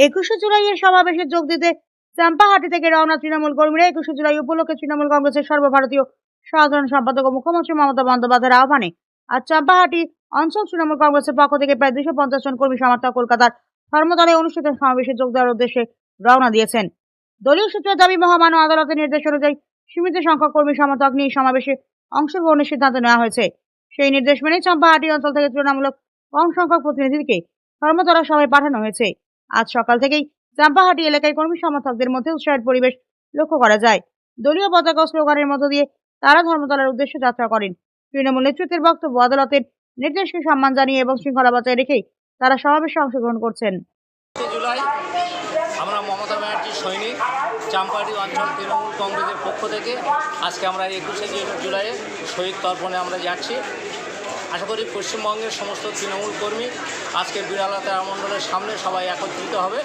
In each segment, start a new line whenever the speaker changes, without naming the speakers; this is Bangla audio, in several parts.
21শে জুলাইয়ের সমাবেশে যোগ দিতে চাম্পাহাটি থেকে রওনা তৃণমূল কর্মীরা 21শে জুলাই উপলক্ষে তৃণমূল কংগ্রেসের সর্বভারতীয় সাধারণ সম্পাদক ও মুখ্যমন্ত্রী মমতা বন্দ্যোপাধ্যায়ের আহ্বানে আজ চাম্পাহাটি অঞ্চল তৃণমূল কংগ্রেসের পক্ষ থেকে প্রায় 250 জন কর্মী সমর্থক কলকাতার ধর্মতলায় অনুষ্ঠিত সমাবেশে যোগ দেওয়ার উদ্দেশ্যে রওনা দিয়েছেন। দলীয় সূত্রের দাবি, মহামান্য আদালতের নির্দেশ অনুযায়ী সীমিত সংখ্যক কর্মী সমর্থক নিয়ে সমাবেশে অংশগ্রহণের সিদ্ধান্ত নেওয়া হয়েছে। সেই নির্দেশ মেনে চাম্পাহাটি অঞ্চল থেকে তুলনামূলক কম সংখ্যক প্রতিনিধিকে ধর্মতলা সভায় পাঠানো হয়েছে। আজ সকাল থেকেই চাম্পাহাটি এলাকায় কর্মী সমর্থকদের মধ্যে উৎসাহের পরিবেশ লক্ষ্য করা যায়। দলীয় পতাকা ও স্লোগানের মধ্য দিয়ে তারা ধর্মতলার উদ্দেশ্যে যাত্রা করেন। তৃণমূল নেতৃত্বের বক্তব্য, আদালতের নির্দেশকে সম্মান জানিয়ে এবং শৃঙ্খলা বজায় রেখেই তারা সমাবেশে অংশগ্রহণ করছেন।
জুলাই আমরা মমতা ব্যানার্জির সৈনিক চাম্পাহাটি অঞ্চল তৃণমূল কংগ্রেসের পক্ষ থেকে আজকে আমরা 21শে জুলাইয়ে শহীদ তর্পণে আমরা যাচ্ছি। আশা করি পশ্চিমবঙ্গের সমস্ত তৃণমূল কর্মী আজকে বিড়ালা তারামণ্ডলের সামনে সবাই একত্রিত হবে।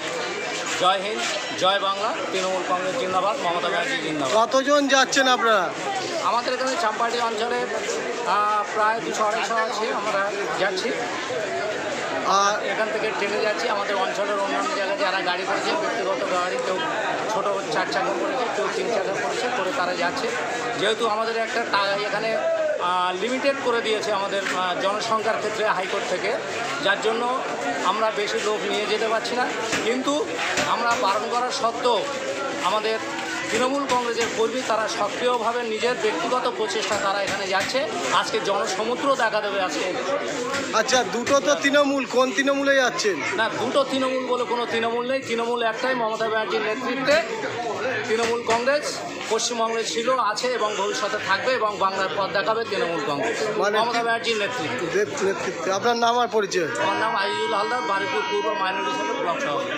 জয় হিন্দ, জয় বাংলা, তৃণমূল কংগ্রেস জিন্দাবাদ, মমতা ব্যানার্জি জিন্দাবাদ।
কতজন যাচ্ছেন আপনারা?
আমাদের এখানে চাম্পাহাটি অঞ্চলে প্রায় 200-250 আছে, আমরা যাচ্ছি। আর এখান থেকে ট্রেনে যাচ্ছি। আমাদের অঞ্চলের অন্যান্য জায়গায় যারা গাড়ি করেছে, ব্যক্তিগত গাড়ি, কেউ ছোটো 4 চাকা করেছে, কেউ 3 চাকা করেছে, করে তারা যাচ্ছে। যেহেতু আমাদের একটা এখানে লিমিটেড করে দিয়েছে আমাদের জনসংখ্যার ক্ষেত্রে হাইকোর্ট থেকে, যার জন্য আমরা বেশি লোক নিয়ে যেতে পারছি না। কিন্তু আমরা বারণ করার সত্ত্বেও আমাদের তৃণমূল কংগ্রেসের কর্মী তারা সক্রিয়ভাবে নিজের ব্যক্তিগত প্রচেষ্টা তারা এখানে যাচ্ছে। আজকে জনসমুদ্র দেখা দেবে আজকে।
আচ্ছা, দুটো তো তৃণমূল, কোন তৃণমূলে যাচ্ছেন?
না, দুটো তৃণমূল বলে কোনো তৃণমূল নেই। তৃণমূল একটাই, মমতা ব্যানার্জির নেতৃত্বে তৃণমূল কংগ্রেস পশ্চিমবঙ্গে ছিল, আছে এবং ভবিষ্যতে থাকবে, এবং বাংলার পথ দেখাবে তৃণমূল কংগ্রেস মমতা ব্যানার্জির নেতৃত্বে।
আপনার নাম আর পরিচয়?
আমার নাম আজিজুল হালদার, বারুইপুর পূর্ব মাইনরিটি সেলের ব্লক সভাপতি।